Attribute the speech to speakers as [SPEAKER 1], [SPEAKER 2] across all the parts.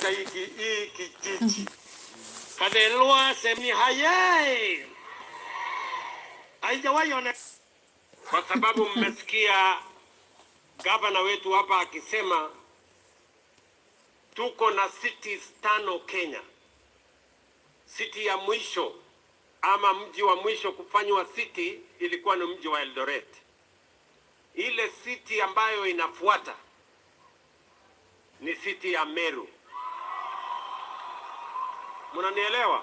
[SPEAKER 1] katika hii kijiji. Kadelwa semi hayai. Haijawahi onekana. Kwa sababu mmesikia gavana wetu hapa akisema tuko na cities 5 Kenya. City ya mwisho ama mji wa mwisho kufanywa city ilikuwa ni mji wa Eldoret. Ile city ambayo inafuata ni city ya Meru. Mnanielewa?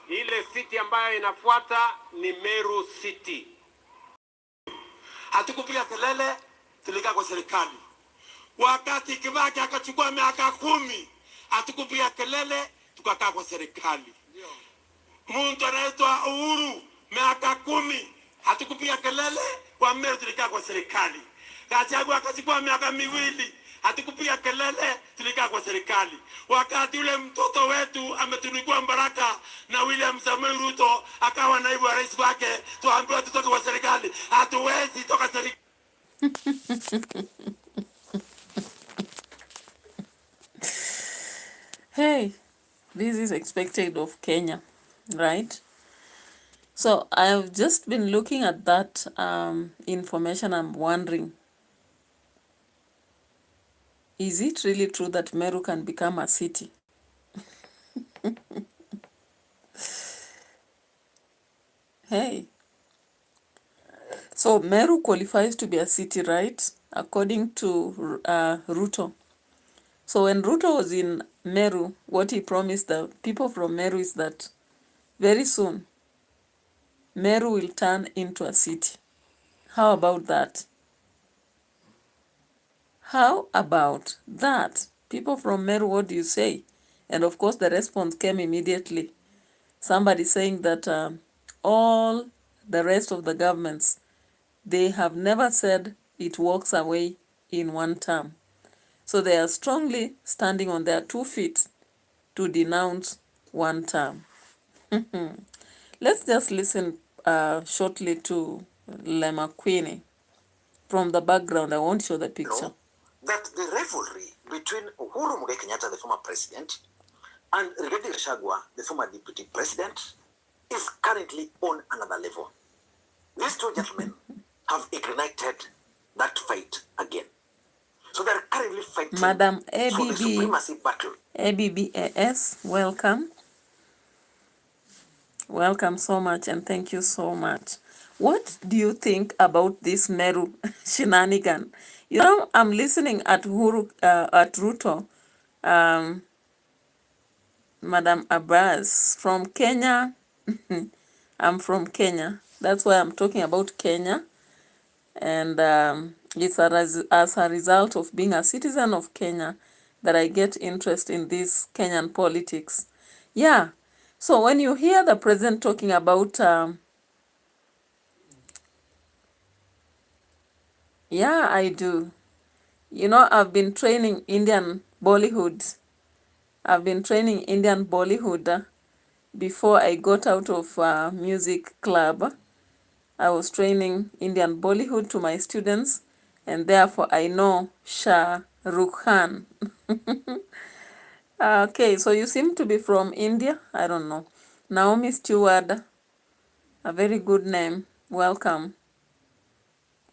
[SPEAKER 1] Ile city ambayo inafuata ni Meru City. Hatukupiga kelele, tulikaa kwa serikali. Wakati Kibaki akachukua miaka 10, hatukupiga kelele, tukakaa kwa serikali. Mtu anaitwa Uhuru miaka 10, hatukupiga kelele, kwa Meru tulikaa kwa serikali. Gachagua akachukua miaka 2, hatukupiga kelele, tulikaa kwa serikali. Wakati ule mtoto wetu ametunukiwa baraka na William Samuel Ruto akawa naibu wa rais wake, tuambiwa tutoke kwa serikali. Hatuwezi toka serikali.
[SPEAKER 2] Hey, this is expected of Kenya, right? So I've just been looking at that information. I'm wondering, is it really true that Meru can become a city? Hey, so Meru qualifies to be a city, right? According to Ruto. So when Ruto was in Meru, what he promised the people from Meru is that very soon, Meru will turn into a city. How about that? How about that? People from Meru, what do you say? And of course, the response came immediately. Somebody saying that all the rest of the governments, they have never said it walks away in one term. So they are strongly standing on their 2 feet to denounce one term. Let's just listen shortly to Lema Queenie. From the background, I won't show the picture.
[SPEAKER 3] That the rivalry between Uhuru Muigai Kenyatta, the former president, and Rigathi Gachagua, the former deputy president, is currently on another level. These two gentlemen have ignited that fight again. So they're currently fighting
[SPEAKER 2] Madam
[SPEAKER 3] for the supremacy battle.
[SPEAKER 2] ABBAS, welcome. Welcome so much and thank you so much. What do you think about this Meru shenanigan? You know, I'm listening at Ruto, Madam Abbas from Kenya. I'm from Kenya. That's why I'm talking about Kenya. And it's as a result of being a citizen of Kenya that I get interest in this Kenyan politics. Yeah. So when you hear the president talking about yeah, I do. You know, I've been training Indian Bollywood. I've been training Indian Bollywood before I got out of music club. I was training Indian Bollywood to my students, and therefore I know Shah Rukh Khan. Okay, so you seem to be from India. I don't know. Naomi Stewart, a very good name. Welcome.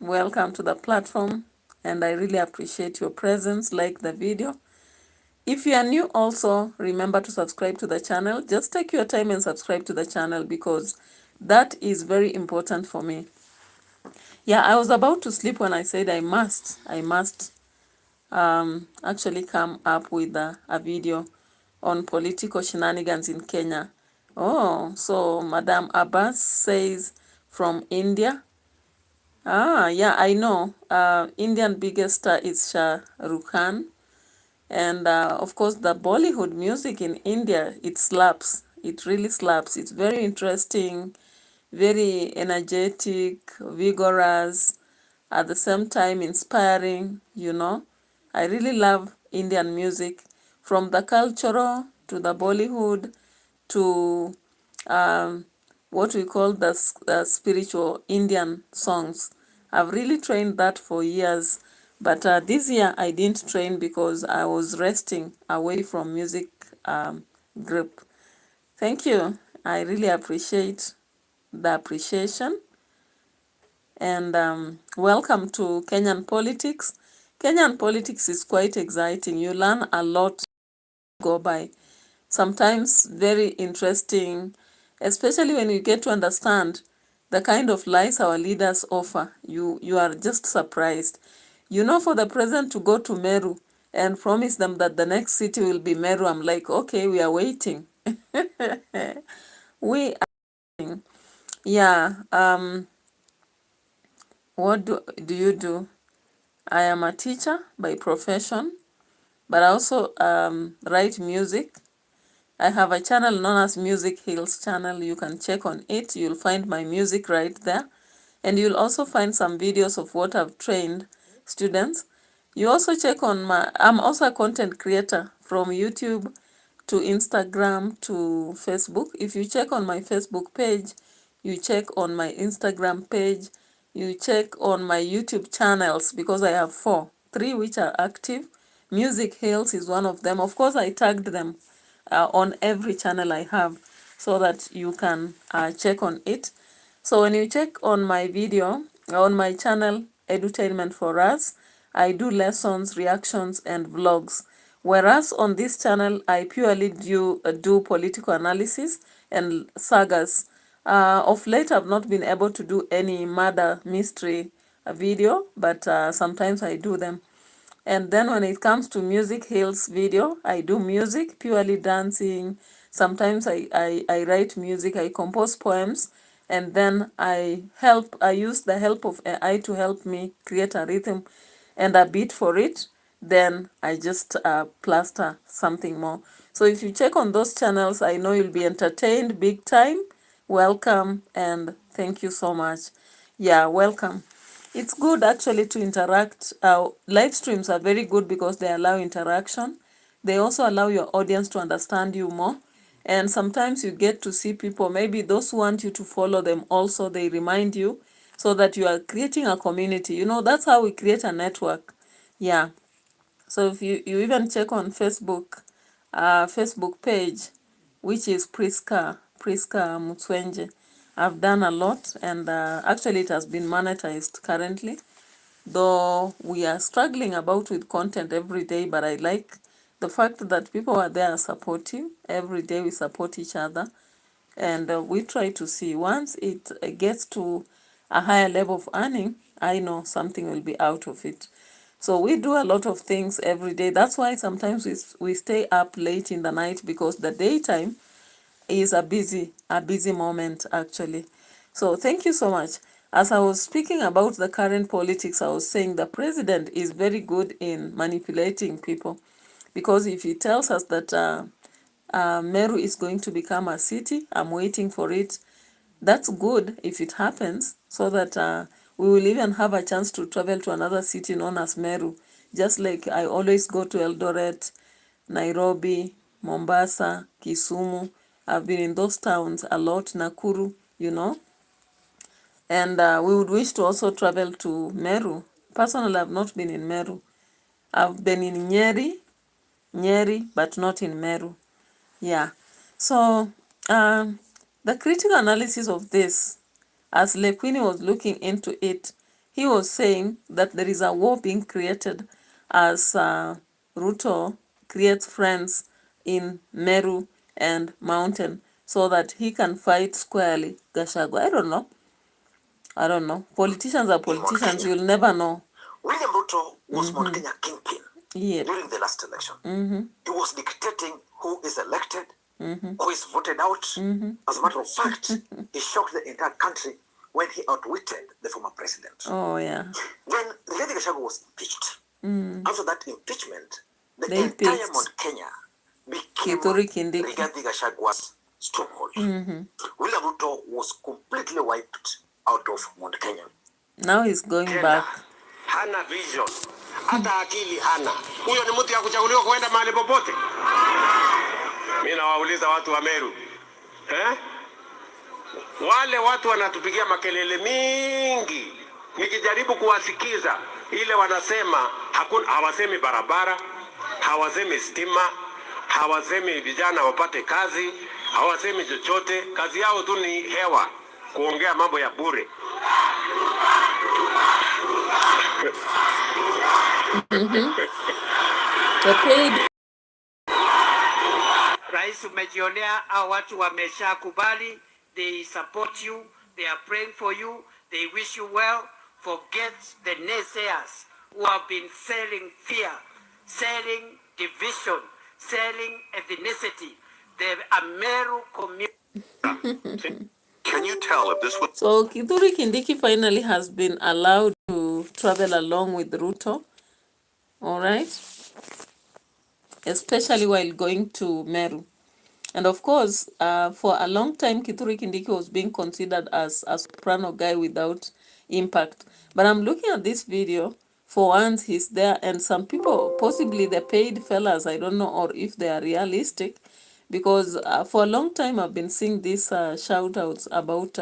[SPEAKER 2] Welcome to the platform, and I really appreciate your presence. Like the video. If you are new also, remember to subscribe to the channel. Just take your time and subscribe to the channel because that is very important for me. Yeah, I was about to sleep when I said I must actually come up with a video on political shenanigans in Kenya. Oh, so Madam Abbas says from India. Yeah, I know. Indian biggest star is Shah Rukh Khan. And of course, the Bollywood music in India, it slaps. It really slaps. It's very interesting, very energetic, vigorous, at the same time inspiring, you know. I really love Indian music, from the cultural to the Bollywood to what we call the spiritual Indian songs. I've really trained that for years, But this year I didn't train because I was resting away from music group. Thank you. I really appreciate the appreciation. And welcome to Kenyan politics. Kenyan politics is quite exciting. You learn a lot to go by. Sometimes very interesting, especially when you get to understand the kind of lies our leaders offer. You are just surprised. You know, for the president to go to Meru and promise them that the next city will be Meru, I'm like, okay, we are waiting. We are waiting. Yeah. What do you do? I am a teacher by profession, but I also write music. I have a channel known as Music Hills channel. You can check on it. You'll find my music right there. And you'll also find some videos of what I've trained students. You also check on I'm also a content creator from YouTube to Instagram to Facebook. If you check on my Facebook page, you check on my Instagram page, you check on my YouTube channels, because I have 3 which are active. Music Hills is one of them. Of course, I tagged them on every channel I have so that you can check on it. So when you check on my video, on my channel, Edutainment for Us, I do lessons, reactions, and vlogs. Whereas on this channel, I purely do political analysis and sagas. Of late, I've not been able to do any murder mystery video, but sometimes I do them. And then when it comes to Music Hills video, I do music, purely dancing. Sometimes I write music, I compose poems, and then I use the help of AI to help me create a rhythm and a beat for it. Then I just plaster something more. So if you check on those channels, I know you'll be entertained big time. Welcome and thank you so much. Yeah, welcome. It's good actually to interact. Live streams are very good because they allow interaction. They also allow your audience to understand you more. And sometimes you get to see people, maybe those who want you to follow them also, they remind you, so that you are creating a community. You know, that's how we create a network. Yeah. So if you even check on Facebook page, which is Priska Mutswenje. I've done a lot, and actually it has been monetized currently, though we are struggling about with content every day, but I like the fact that people are there supportive. Every day we support each other, and we try to see, once it gets to a higher level of earning, I know something will be out of it. So we do a lot of things every day. That's why sometimes we stay up late in the night, because the daytime is a busy moment actually. So thank you so much. As I was speaking about the current politics, I was saying the president is very good in manipulating people, because if he tells us that Meru is going to become a city, I'm waiting for it. That's good if it happens, so that we will even have a chance to travel to another city known as Meru. Just like I always go to Eldoret, Nairobi, Mombasa, Kisumu. I've been in those towns a lot, Nakuru, you know. And we would wish to also travel to Meru. Personally, I've not been in Meru. I've been in Nyeri, but not in Meru. Yeah. So the critical analysis of this, as Lekwini was looking into it, he was saying that there is a war being created as Ruto creates friends in Meru and Mountain, so that he can fight squarely Gachagua. I don't know. Politicians are politicians. You'll never know.
[SPEAKER 3] William Ruto was Mount Kenya kingpin during the last election. He was dictating who is elected, who is voted out. As a matter of fact, he shocked the entire country when he outwitted the former president.
[SPEAKER 2] Oh, yeah.
[SPEAKER 3] Then Rigathi Gachagua was impeached. After that impeachment, the entire Mount Kenya became Rigathi Gachagua's stronghold. William Ruto was completely wiped out of Mount Kenya.
[SPEAKER 2] Now he's going back.
[SPEAKER 1] Hana vision. Hata akili hana. Huyo ni mtu ya kuchaguliwa kwenda mahali popote. Mimi nawauliza watu wa Meru. Wale watu wanatupigia makelele mingi. Nikijaribu kuwasikiza, ile wanasema hawasemi barabara, hawasemi stima, hawasemi vijana wapate kazi, hawasemi chochote. Kazi yao tu ni hewa, kuongea mambo ya bure.
[SPEAKER 4] Rais, umejionea hao watu wameshakubali, they support you, they are praying for you, they wish you well. Forget the naysayers who have been selling fear, selling division, selling ethnicity. The MERU community.
[SPEAKER 3] Can you tell if this was...
[SPEAKER 2] So Kithure Kindiki finally has been allowed to travel along with Ruto, all right, especially while going to Meru. And of course, for a long time, Kithure Kindiki was being considered as a soprano guy without impact. But I'm looking at this video, for once he's there, and some people, possibly the paid fellas, I don't know, or if they are realistic, because for a long time I've been seeing these shout-outs about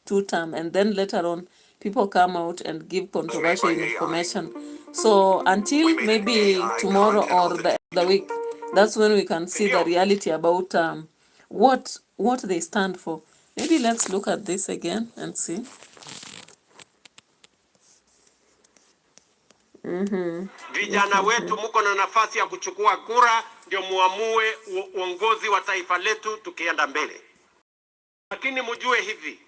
[SPEAKER 2] two-term, and then later on, people come out and give controversial information. So until maybe tomorrow or the week, that's when we can see the reality about what they stand for. Maybe let's look at this again and see.
[SPEAKER 1] Vijana wetu mko na nafasi ya kuchukua kura, ndio muamue uongozi wa taifa letu tukienda mbele. Lakini mjue hivi,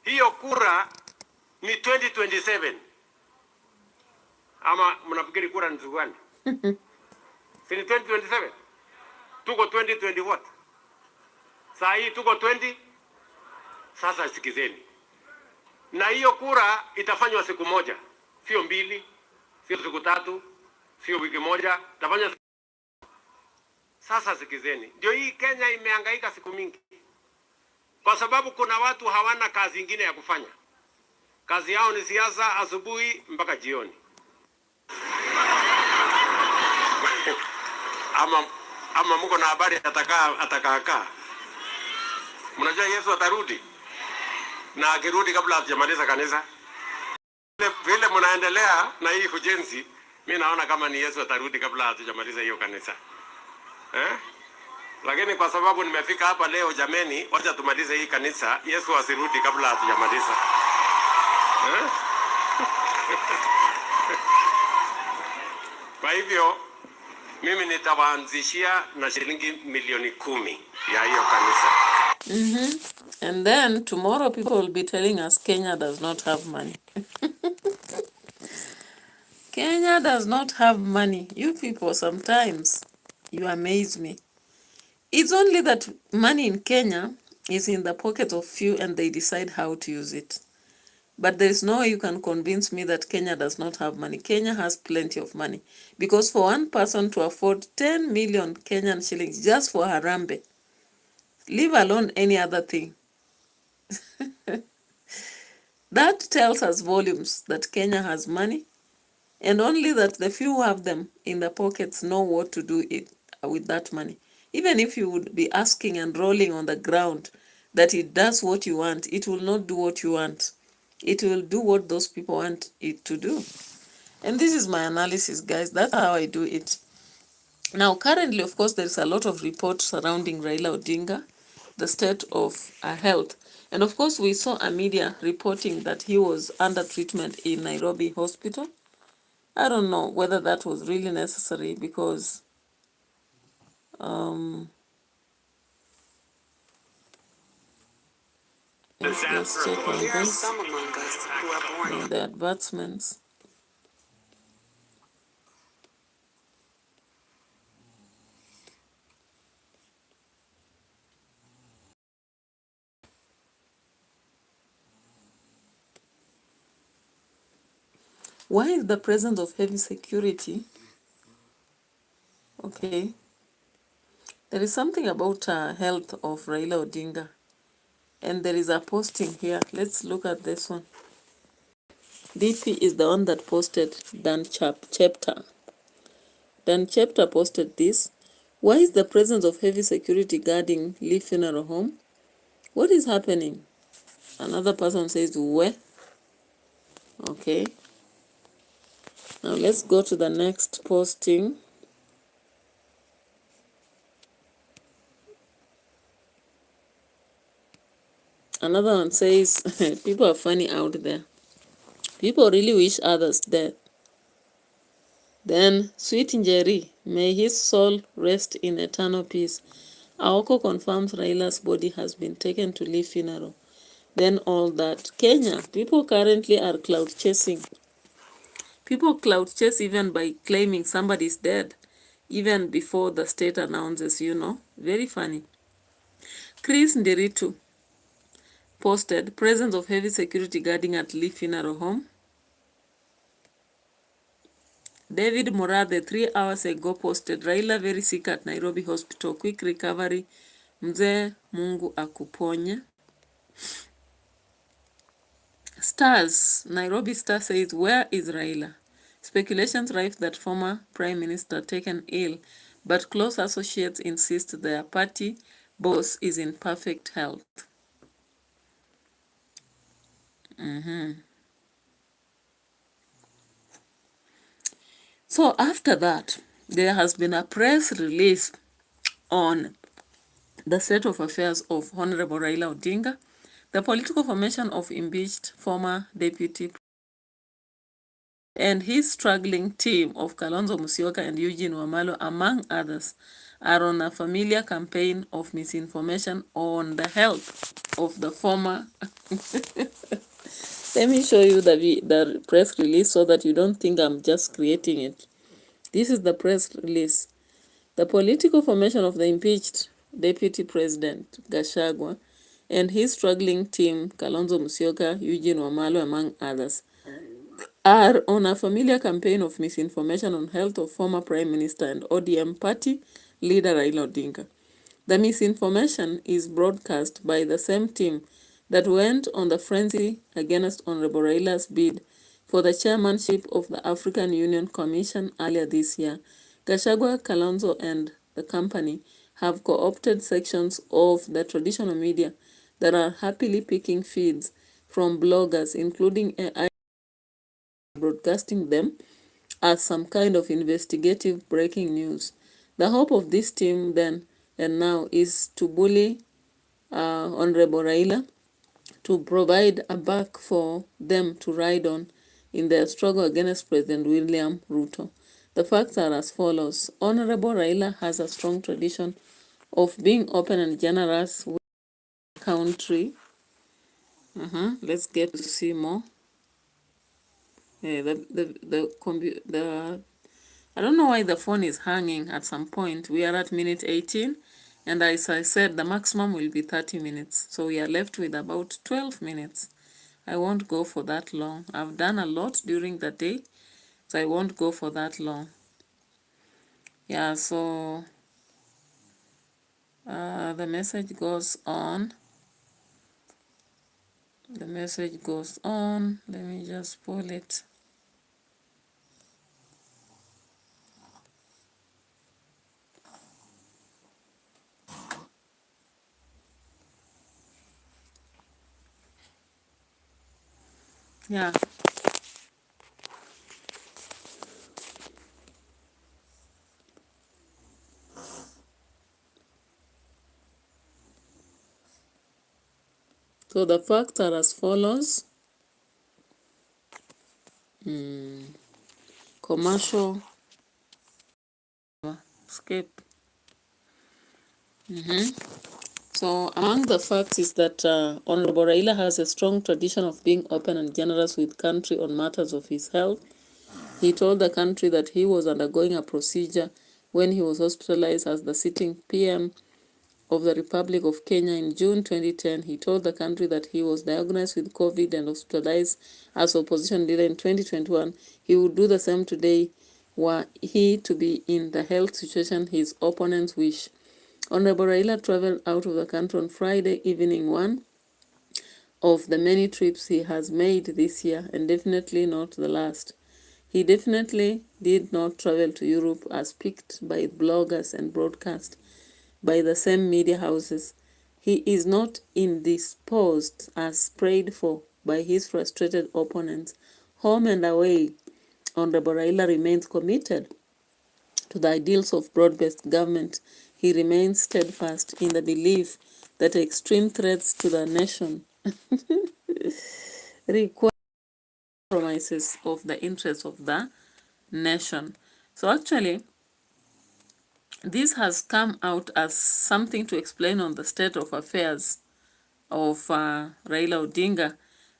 [SPEAKER 1] hiyo kura ni 2027. Ama mnafikiri kura ni siku gani? Si ni 2027? Tuko 2020 what? Saa hii tuko 20. Sasa sikizeni. Na hiyo kura itafanywa siku moja, sio mbili, sio siku tatu, sio wiki moja, itafanywa. Sasa sikizeni. Ndio hii Kenya imehangaika siku mingi. Kwa sababu kuna watu hawana kazi nyingine ya kufanya. Kazi yao ni siasa asubuhi mpaka jioni. ama mko na habari atakaa. Mnajua Yesu atarudi. Na akirudi kabla hajamaliza kanisa. Vile mnaendelea na hii ujenzi, mimi naona kama ni Yesu atarudi kabla hajamaliza hiyo kanisa. Lakini kwa sababu nimefika hapa leo, jameni, wacha tumalize hii kanisa, Yesu asirudi kabla hajamaliza. Kwa hivyo mimi nitawaanzishia na shilingi milioni 10 ya hiyo kanisa.
[SPEAKER 2] And then tomorrow people will be telling us Kenya does not have money. Kenya does not have money. You people, sometimes you amaze me. It's only that money in Kenya is in the pocket of few and they decide how to use it. But there is no way you can convince me that Kenya does not have money. Kenya has plenty of money. Because for one person to afford 10 million Kenyan shillings just for Harambe, leave alone any other thing. That tells us volumes that Kenya has money, and only that the few who have them in the pockets know what to do with that money. Even if you would be asking and rolling on the ground that it does what you want, it will not do what you want. It will do what those people want it to do. And this is my analysis, guys. That's how I do it. Now, currently, of course, there's a lot of reports surrounding Raila Odinga, the state of health. And of course, we saw a media reporting that he was under treatment in Nairobi hospital. I don't know whether that was really necessary because let's check on this. The advertisements. Why is the presence of heavy security? Okay. There is something about health of Raila Odinga. And there is a posting here. Let's look at this one. DP is the one that posted Dan Chapter. Dan Chapter posted this. Why is the presence of heavy security guarding Lee Funeral Home? What is happening? Another person says, where? Okay. Now let's go to the next posting. Another one says, people are funny out there. People really wish others dead. Then, Sweet Njeri, may his soul rest in eternal peace. Aoko confirms Raila's body has been taken to Lee funeral. Then all that. Kenya, people currently are cloud chasing. People cloud chase even by claiming somebody's dead, even before the state announces, Very funny. Chris Nderitu posted, presence of heavy security guarding at Lee funeral home. David Morade 3 hours ago posted, Raila very sick at Nairobi hospital, quick recovery, mzee Mungu akuponye. Stars, Nairobi Star says, where is Raila? Speculations rife that former Prime Minister taken ill, but close associates insist their party boss is in perfect health. So after that, there has been a press release on the state of affairs of Honorable Raila Odinga, the political formation of impeached former deputy and his struggling team of Kalonzo Musyoka and Eugene Wamalwa, among others, are on a familiar campaign of misinformation on the health of the former. Let me show you the press release so that you don't think I'm just creating it. This is the press release. The political formation of the impeached Deputy President Gachagua and his struggling team, Kalonzo Musyoka, Eugene Wamalwa, among others, are on a familiar campaign of misinformation on health of former Prime Minister and ODM party leader Raila Odinga. The misinformation is broadcast by the same team that went on the frenzy against Honorable Raila's bid for the chairmanship of the African Union Commission earlier this year. Gachagua, Kalonzo and the company have co-opted sections of the traditional media that are happily picking feeds from bloggers, including AI, broadcasting them as some kind of investigative breaking news. The hope of this team then and now is to bully Honorable Raila to provide a back for them to ride on in their struggle against President William Ruto. The facts are as follows. Honorable Raila has a strong tradition of being open and generous with the country. Let's get to see more. I don't know why the phone is hanging at some point. We are at minute 18, and as I said, the maximum will be 30 minutes. So we are left with about 12 minutes. I won't go for that long. I've done a lot during the day, so I won't go for that long. Yeah, so the message goes on. The message goes on. Let me just pull it. Yeah. So the facts are as follows. Commercial escape. So among the facts is that Honorable Raila has a strong tradition of being open and generous with country on matters of his health. He told the country that he was undergoing a procedure when he was hospitalized as the sitting PM of the Republic of Kenya in June 2010. He told the country that he was diagnosed with COVID and hospitalized as opposition leader in 2021. He would do the same today were he to be in the health situation his opponents wish. Honorable Raila traveled out of the country on Friday evening, one of the many trips he has made this year, and definitely not the last. He definitely did not travel to Europe as picked by bloggers and broadcast by the same media houses. He is not indisposed as prayed for by his frustrated opponents. Home and away, Honorable Raila remains committed to the ideals of broad-based government. He remains steadfast in the belief that extreme threats to the nation require compromises of the interests of the nation. So actually, this has come out as something to explain on the state of affairs of Raila Odinga,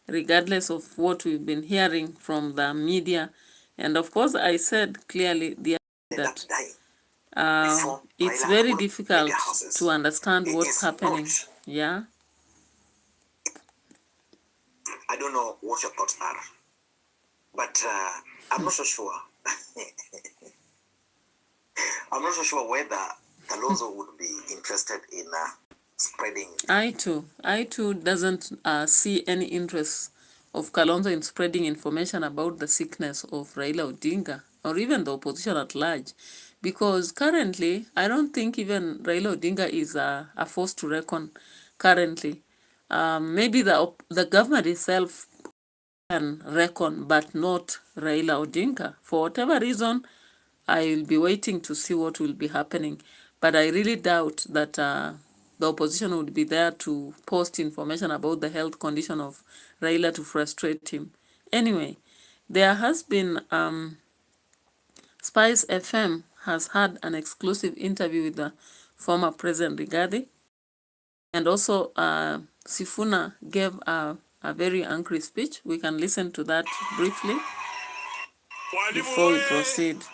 [SPEAKER 2] regardless of what we've been hearing from the media. And of course, I said clearly that it's very difficult to understand what's happening. Yeah.
[SPEAKER 3] I don't know what your thoughts are, but I'm not so sure. I'm not so sure whether Kalonzo would be interested in spreading.
[SPEAKER 2] I too doesn't see any interest of Kalonzo in spreading information about the sickness of Raila Odinga or even the opposition at large, because currently I don't think even Raila Odinga is a force to reckon currently. Maybe the government itself can reckon, but not Raila Odinga. For whatever reason, I will be waiting to see what will be happening. But I really doubt that the opposition would be there to post information about the health condition of Raila to frustrate him. Anyway, there has been Spice FM has had an exclusive interview with the former President Rigathi, and also Sifuna gave a very angry speech. We can listen to that briefly before we proceed.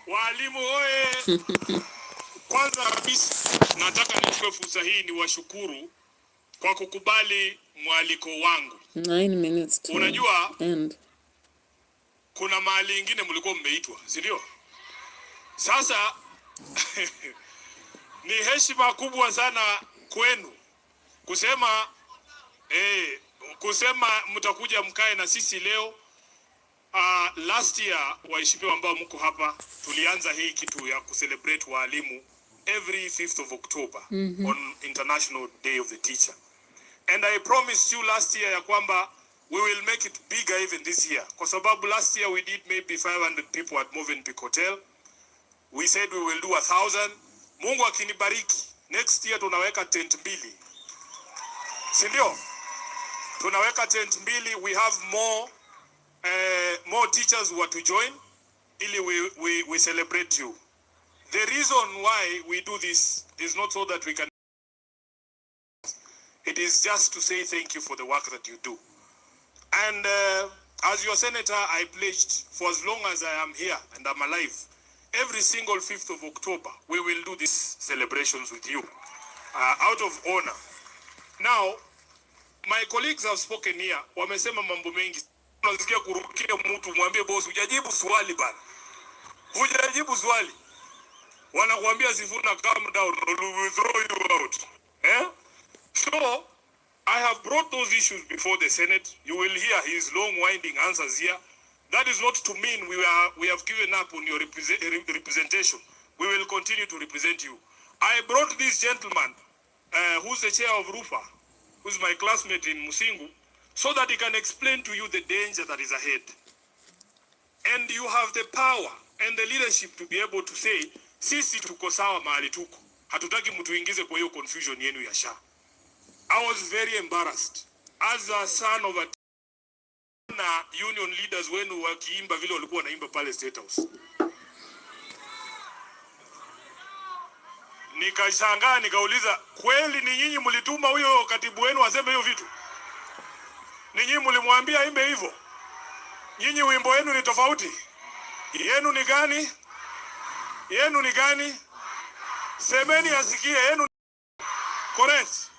[SPEAKER 1] Walimu oye! Kwanza kabisa nataka nichukue fursa hii ni washukuru kwa kukubali mwaliko wangu.
[SPEAKER 2] 9 minutes to
[SPEAKER 1] unajua
[SPEAKER 2] end.
[SPEAKER 1] Kuna mahali ingine mlikuwa mmeitwa, si ndio? Sasa ni heshima kubwa sana kwenu kusema mtakuja mkae na sisi leo. Last year waheshimiwa ambao mko hapa tulianza hii kitu ya kucelebrate walimu every 5th of October on International Day of the Teacher. And I promised you last year ya kwamba we will make it bigger even this year. Kwa sababu last year we did maybe 500 people at Movenpick Hotel. We said we will do 1,000. Mungu akinibariki, next year tunaweka tent 2. Si ndio? Tunaweka tent 2. We have more teachers who are to join, ili we celebrate you. The reason why we do this is not so that we can, it is just to say thank you for the work that you do. And as your senator, I pledged for as long as I am here and I'm alive, every single 5th of October, we will do these celebrations with you out of honor. Now, my colleagues have spoken here, wamesema mambo mengi. Unasikia kurukia mtu mwambie boss hujajibu swali bana. Hujajibu swali. Wanakuambia Sifuna calm down or we will throw you out. So I have brought those issues before the Senate. You will hear his long winding answers here. That is not to mean we have given up on your representation. We will continue to represent you. I brought this gentleman who's the chair of RUFA, who's my classmate in Musingu, so that he can explain to you the danger that is ahead. And you have the power and the leadership to be able to say, sisi tuko sawa mahali tuko. Hatutaki mtu ingize kwa hiyo confusion yenu ya SHA. I was very embarrassed as a son of a union leaders wenu wakiimba vile walikuwa wanaimba pale State House. Nikashangaa nikauliza, kweli ni nyinyi mlituma huyo katibu wenu aseme hiyo vitu? Ni nyinyi mlimwambia imbe hivyo? Nyinyi wimbo wenu ni tofauti. Yenu ni gani? Yenu ni gani? Semeni asikie yenu. Correct.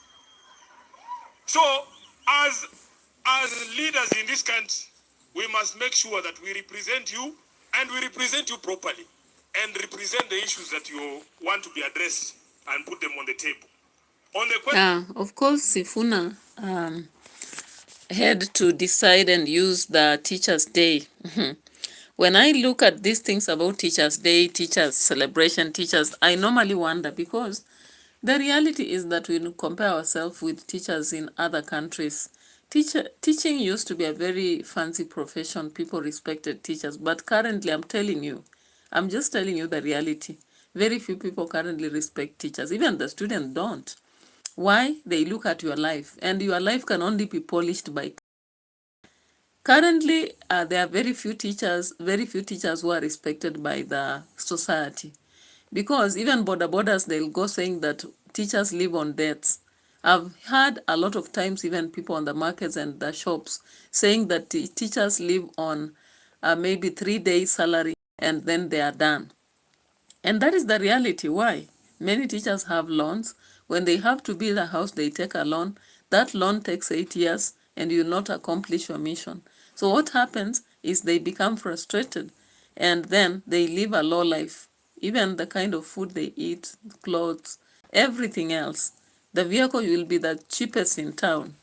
[SPEAKER 1] So as leaders in this country, we must make sure that we represent you and we represent you properly and represent the issues that you want to be addressed and put them on the table. On the question,
[SPEAKER 2] of course, Sifuna had to decide and use the Teachers' Day. When I look at these things about Teachers' Day, Teachers' Celebration, Teachers, I normally wonder, because the reality is that we compare ourselves with teachers in other countries. Teaching used to be a very fancy profession. People respected teachers, but currently I'm just telling you the reality. Very few people currently respect teachers. Even the students don't. Why? They look at your life, and your life can only be polished by. Currently, there are very few teachers who are respected by the society. Because even borders, they'll go saying that teachers live on debts. I've heard a lot of times even people on the markets and the shops saying that teachers live on maybe 3 days salary and then they are done. And that is the reality. Why? Many teachers have loans. When they have to build a house, they take a loan. That loan takes 8 years and you will not accomplish your mission. So what happens is they become frustrated and then they live a low life. Even the kind of food they eat, clothes, everything else. The vehicle will be the cheapest in town.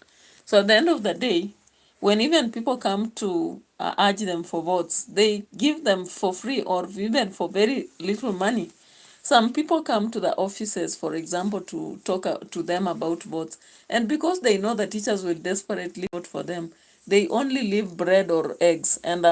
[SPEAKER 2] So at the end of the day, when even people come to urge them for votes, they give them for free or even for very little money. Some people come to the offices, for example, to talk to them about votes. And because they know the teachers will desperately vote for them, they only leave bread or eggs. And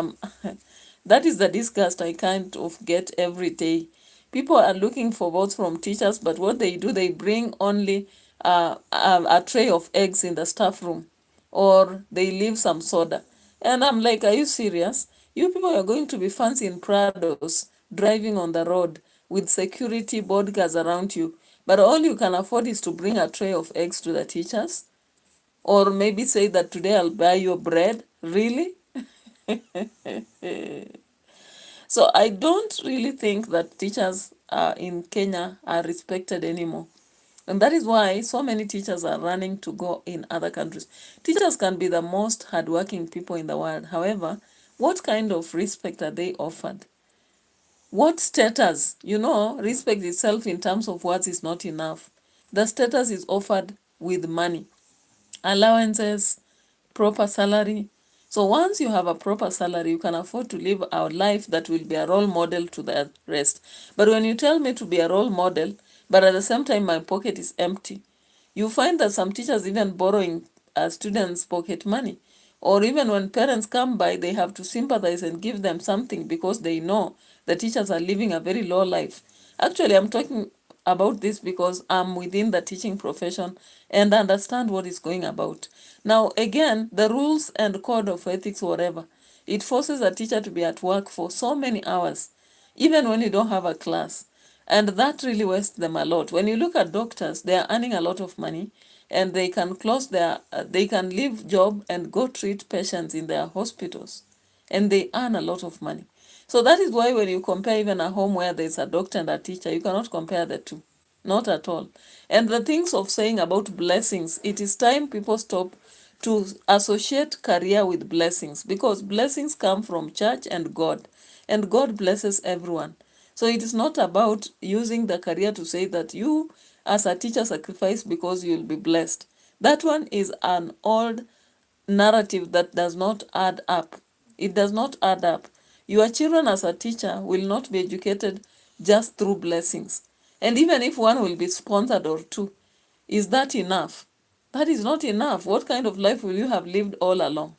[SPEAKER 2] that is the disgust I kind of get every day. People are looking for votes from teachers, but what they do, they bring only a tray of eggs in the staff room, or they leave some soda. And I'm like, are you serious? You people are going to be fancy in Prados, driving on the road with security bodyguards around you, but all you can afford is to bring a tray of eggs to the teachers? Or maybe say that today I'll buy your bread? Really? So I don't really think that teachers in Kenya are respected anymore. And that is why so many teachers are running to go in other countries. Teachers can be the most hardworking people in the world. However, what kind of respect are they offered? What status? Respect itself in terms of words is not enough. The status is offered with money, allowances, proper salary. So once you have a proper salary, you can afford to live a life that will be a role model to the rest. But when you tell me to be a role model, but at the same time my pocket is empty, you find that some teachers even borrowing students' pocket money. Or even when parents come by, they have to sympathize and give them something because they know the teachers are living a very low life. Actually, I'm talking about this because I'm within the teaching profession and understand what is going about. Now, again, the rules and code of ethics, whatever, it forces a teacher to be at work for so many hours, even when you don't have a class. And that really wastes them a lot. When you look at doctors, they are earning a lot of money and they can they can leave job and go treat patients in their hospitals. And they earn a lot of money. So that is why when you compare even a home where there's a doctor and a teacher, you cannot compare the two. Not at all. And the things of saying about blessings, it is time people stop to associate career with blessings, because blessings come from church and God blesses everyone. So it is not about using the career to say that you as a teacher sacrifice because you'll be blessed. That one is an old narrative that does not add up. It does not add up. Your children as a teacher will not be educated just through blessings. And even if one will be sponsored or two, is that enough? That is not enough. What kind of life will you have lived all along?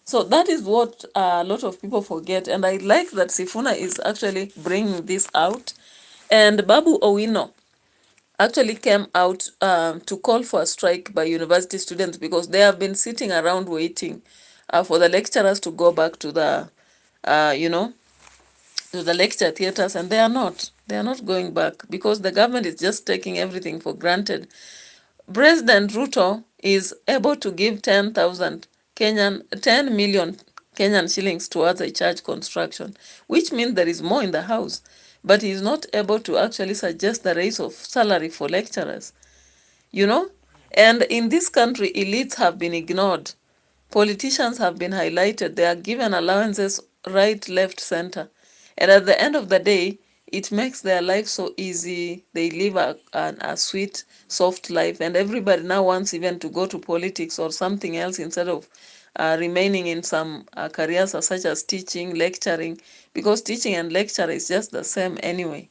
[SPEAKER 2] So that is what a lot of people forget. And I like that Sifuna is actually bringing this out. And Babu Owino actually came out to call for a strike by university students because they have been sitting around waiting for the lecturers to go back to the, to the lecture theaters, and they are not. They are not going back because the government is just taking everything for granted. President Ruto is able to give 10 million Kenyan shillings towards a church construction, which means there is more in the house. But he is not able to actually suggest the raise of salary for lecturers. And in this country, elites have been ignored. Politicians have been highlighted. They are given allowances right, left, center. And at the end of the day, it makes their life so easy. They live a sweet, soft life. And everybody now wants even to go to politics or something else instead of remaining in some careers such as teaching, lecturing, because teaching and lecture is just the same anyway,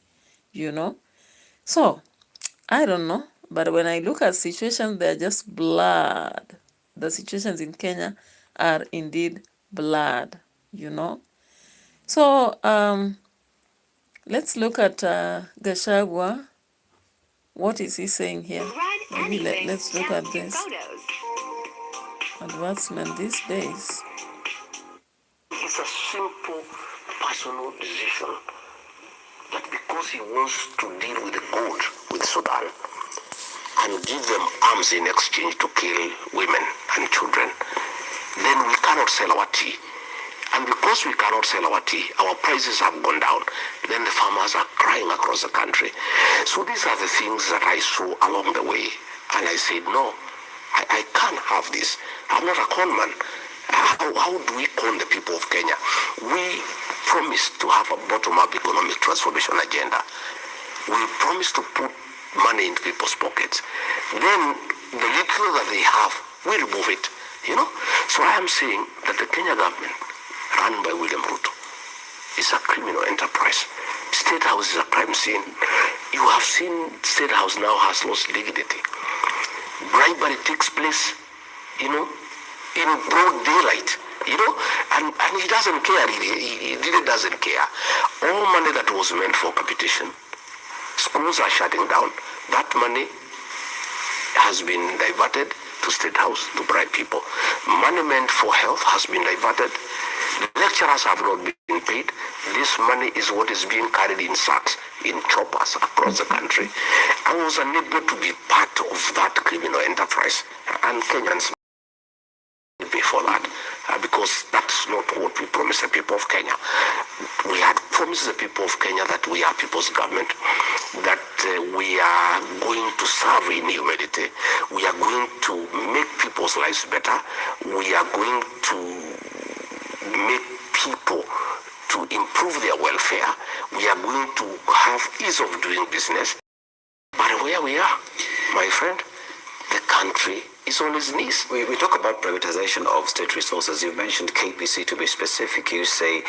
[SPEAKER 2] So, I don't know. But when I look at situations, they're just blood. the situations in Kenya are indeed blurred, you know. So let's look at Gachagua. What is he saying here? Maybe let's look at this advancement these days.
[SPEAKER 5] It's a simple personal decision that because he wants to deal with the gold with Sudan and give them arms in exchange to kill women and children, then we cannot sell our tea. And because we cannot sell our tea, our prices have gone down. Then the farmers are crying across the country. So these are the things that I saw along the way. And I said, no, I can't have this. I'm not a con man. How do we con the people of Kenya? We promised to have a bottom-up economic transformation agenda. We promised to put money into people's pockets. Then the little that they have, we remove it. You know? So I am saying that the Kenya government, run by William Ruto, is a criminal enterprise. State House is a crime scene. You have seen State House now has lost dignity. Bribery takes place, you know, in broad daylight, you know, and he doesn't care, he really doesn't care. All money that was meant for competition, schools are shutting down. That money has been diverted to State House to bribe people. Money meant for health has been diverted. The lecturers have not been paid. This money is what is being carried in sacks, in choppers across the country. I was unable to be part of that criminal enterprise, and Kenyans pay for that because that's not what we promised the people of Kenya. We had promised the people of Kenya that we are people's government, that we are going to serve in humanity, we are going to make people's lives better, we are going to make people to improve their welfare, we are going to have ease of doing business. But where we are, my friend, the country is on its knees.
[SPEAKER 3] We talk about privatization of state resources. You mentioned KBC to be specific. You say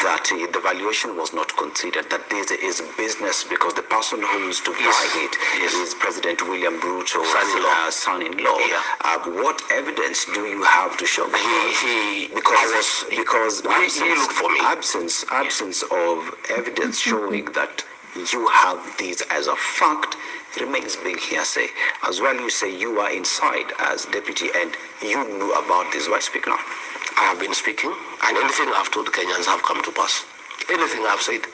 [SPEAKER 3] that the valuation was not considered, that this is business because the person who used to buy it is President William Ruto's son-in-law. Yeah. What evidence do you have to show? Because absence of evidence showing that you have this as a fact remains big hearsay. As well, you say you are inside as deputy and you knew about this. Why speak now?
[SPEAKER 5] I have been speaking, and anything I've told Kenyans have come to pass. Anything I've said,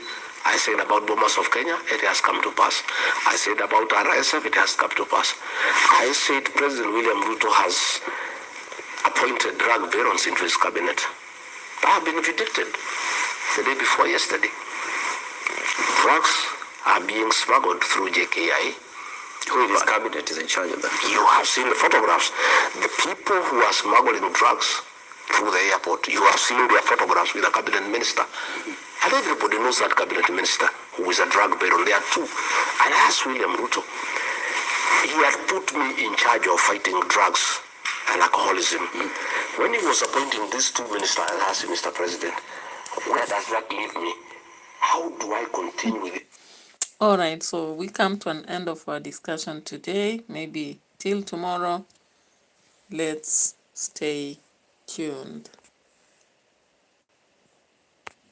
[SPEAKER 5] I said about Bomas of Kenya, it has come to pass. I said about RSF, it has come to pass. I said President William Ruto has appointed drug barons into his cabinet. I have been vindicated the day before yesterday. Drugs are being smuggled through JKI.
[SPEAKER 3] Who in his cabinet is in charge of that?
[SPEAKER 5] You have seen the photographs. The people who are smuggling drugs through the airport, you have seen their photographs with the cabinet minister. And everybody knows that cabinet minister who is a drug baron. There are two. And I asked William Ruto, he had put me in charge of fighting drugs and alcoholism. When he was appointing these two ministers, I asked him, Mr. President, where does that leave me? How do I continue with it?
[SPEAKER 2] All right, so we come to an end of our discussion today. Maybe till tomorrow. Let's stay tuned.